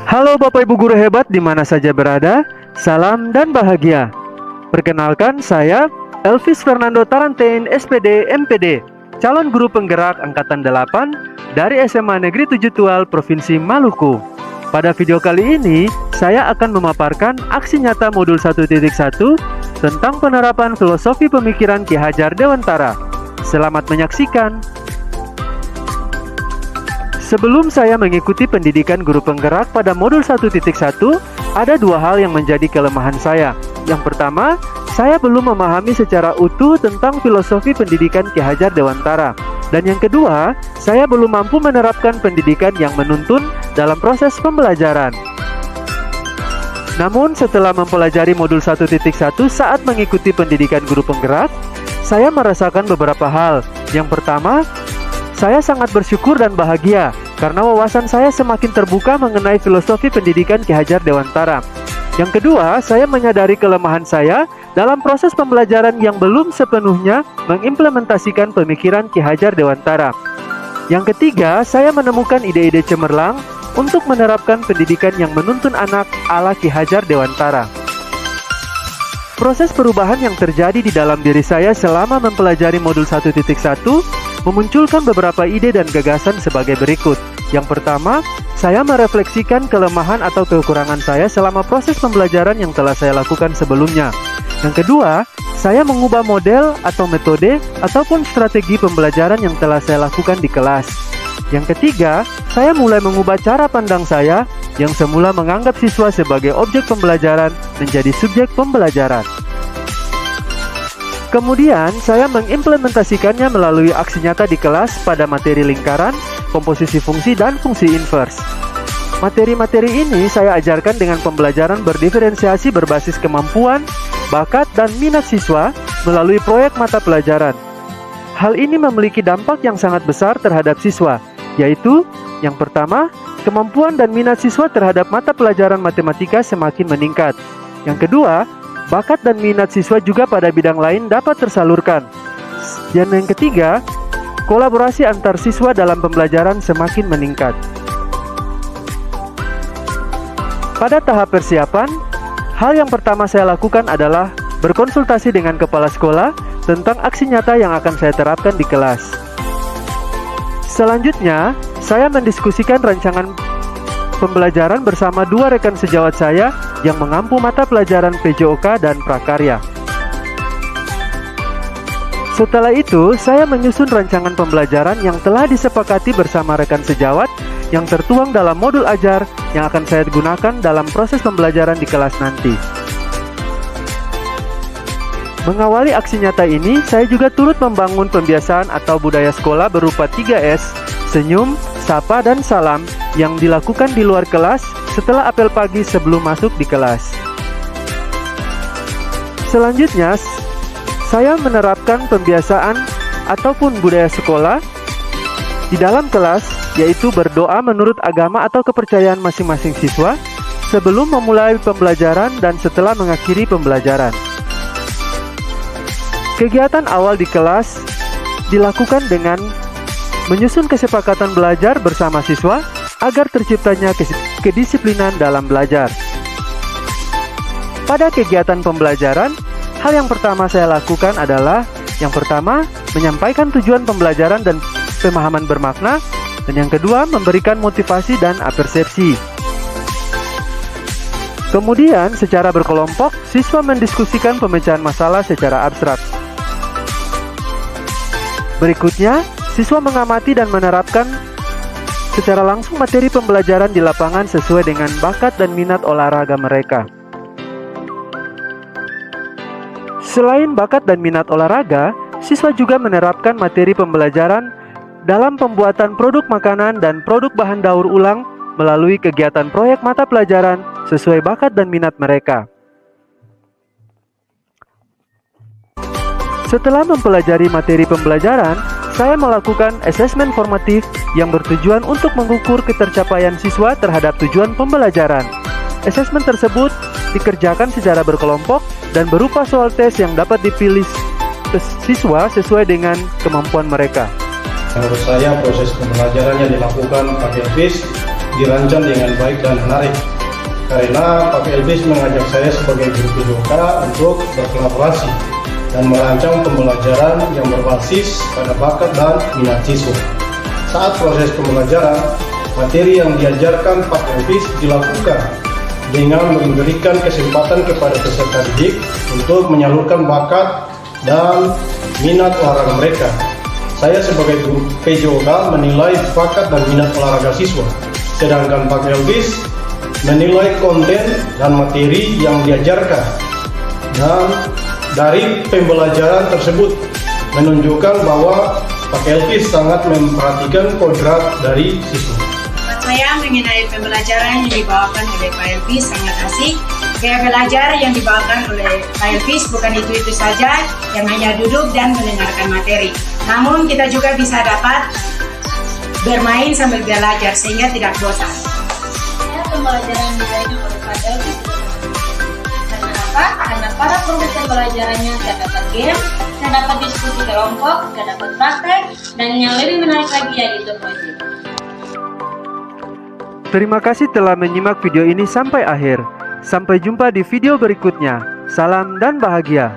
Halo Bapak Ibu guru hebat di mana saja berada, salam dan bahagia. Perkenalkan saya Elvis Fernando Tarantain SPD MPD, calon guru penggerak Angkatan 8 dari SMA Negeri 7 Tual Provinsi Maluku. Pada video kali ini, saya akan memaparkan aksi nyata modul 1.1 tentang penerapan filosofi pemikiran Ki Hajar Dewantara. Selamat menyaksikan. Sebelum saya mengikuti pendidikan guru penggerak pada modul 1.1, ada dua hal yang menjadi kelemahan saya. Yang pertama, saya belum memahami secara utuh tentang filosofi pendidikan Ki Hajar Dewantara. Dan yang kedua, saya belum mampu menerapkan pendidikan yang menuntun dalam proses pembelajaran. Namun setelah mempelajari modul 1.1 saat mengikuti pendidikan guru penggerak, saya merasakan beberapa hal. Yang pertama, saya sangat bersyukur dan bahagia karena wawasan saya semakin terbuka mengenai filosofi pendidikan Ki Hajar Dewantara. Yang kedua, saya menyadari kelemahan saya dalam proses pembelajaran yang belum sepenuhnya mengimplementasikan pemikiran Ki Hajar Dewantara. Yang ketiga, saya menemukan ide-ide cemerlang untuk menerapkan pendidikan yang menuntun anak ala Ki Hajar Dewantara. Proses perubahan yang terjadi di dalam diri saya selama mempelajari modul 1.1 memunculkan beberapa ide dan gagasan sebagai berikut. Yang pertama, saya merefleksikan kelemahan atau kekurangan saya selama proses pembelajaran yang telah saya lakukan sebelumnya. Yang kedua, saya mengubah model atau metode ataupun strategi pembelajaran yang telah saya lakukan di kelas. Yang ketiga, saya mulai mengubah cara pandang saya yang semula menganggap siswa sebagai objek pembelajaran menjadi subjek pembelajaran. Kemudian, saya mengimplementasikannya melalui aksi nyata di kelas pada materi lingkaran, komposisi fungsi, dan fungsi inverse. Materi-materi ini saya ajarkan dengan pembelajaran berdiferensiasi berbasis kemampuan, bakat, dan minat siswa melalui proyek mata pelajaran. Hal ini memiliki dampak yang sangat besar terhadap siswa, yaitu yang pertama, kemampuan dan minat siswa terhadap mata pelajaran matematika semakin meningkat. Yang kedua, bakat dan minat siswa juga pada bidang lain dapat tersalurkan. Dan yang ketiga, kolaborasi antar siswa dalam pembelajaran semakin meningkat. Pada tahap persiapan, hal yang pertama saya lakukan adalah berkonsultasi dengan kepala sekolah tentang aksi nyata yang akan saya terapkan di kelas. Selanjutnya, saya mendiskusikan rancangan pembelajaran bersama dua rekan sejawat saya yang mengampu mata pelajaran PJOK dan Prakarya. Setelah itu, saya menyusun rancangan pembelajaran yang telah disepakati bersama rekan sejawat yang tertuang dalam modul ajar yang akan saya gunakan dalam proses pembelajaran di kelas nanti. Mengawali aksi nyata ini, saya juga turut membangun pembiasaan atau budaya sekolah berupa 3S, senyum, sapa, dan salam yang dilakukan di luar kelas setelah apel pagi sebelum masuk di kelas. Selanjutnya, saya menerapkan pembiasaan ataupun budaya sekolah di dalam kelas, yaitu berdoa menurut agama atau kepercayaan masing-masing siswa sebelum memulai pembelajaran dan setelah mengakhiri pembelajaran. Kegiatan awal di kelas dilakukan dengan menyusun kesepakatan belajar bersama siswa agar terciptanya kedisiplinan dalam belajar. Pada kegiatan pembelajaran, hal yang pertama saya lakukan adalah yang pertama, menyampaikan tujuan pembelajaran dan pemahaman bermakna, dan yang kedua, memberikan motivasi dan apersepsi. Kemudian, secara berkelompok, siswa mendiskusikan pemecahan masalah secara abstrak. Berikutnya, siswa mengamati dan menerapkan secara langsung materi pembelajaran di lapangan sesuai dengan bakat dan minat olahraga mereka. Selain bakat dan minat olahraga, siswa juga menerapkan materi pembelajaran dalam pembuatan produk makanan dan produk bahan daur ulang melalui kegiatan proyek mata pelajaran sesuai bakat dan minat mereka. Setelah mempelajari materi pembelajaran, saya melakukan asesmen formatif yang bertujuan untuk mengukur ketercapaian siswa terhadap tujuan pembelajaran. Asesmen tersebut dikerjakan secara berkelompok dan berupa soal tes yang dapat dipilih siswa sesuai dengan kemampuan mereka. Menurut saya proses pembelajaran yang dilakukan Pak Elvis dirancang dengan baik dan menarik. Karena Pak Elvis mengajak saya sebagai guru PJOK untuk berkolaborasi dan merancang pembelajaran yang berbasis pada bakat dan minat siswa. Saat proses pembelajaran, materi yang diajarkan Pak Elvis dilakukan dengan memberikan kesempatan kepada peserta didik untuk menyalurkan bakat dan minat olahraga mereka. Saya sebagai guru PJOK menilai bakat dan minat olahraga siswa, sedangkan Pak Elvis menilai konten dan materi yang diajarkan. Dan dari pembelajaran tersebut menunjukkan bahwa Pak Elvis sangat memperhatikan kodrat dari siswa. Saya mengenai pembelajaran yang dibawakan oleh Pak Elvis sangat asik. Gaya belajar yang dibawakan oleh Pak Elvis bukan itu saja yang hanya duduk dan mendengarkan materi. Namun kita juga bisa dapat bermain sambil belajar sehingga tidak bosan. Pembelajaran diberikan oleh Pak Elvis. Karena apa? Karena pada proses pembelajarannya terdapat game, terdapat diskusi kelompok, terdapat praktek, dan yang lebih menarik lagi yaitu proyek. Terima kasih telah menyimak video ini sampai akhir. Sampai jumpa di video berikutnya. Salam dan bahagia.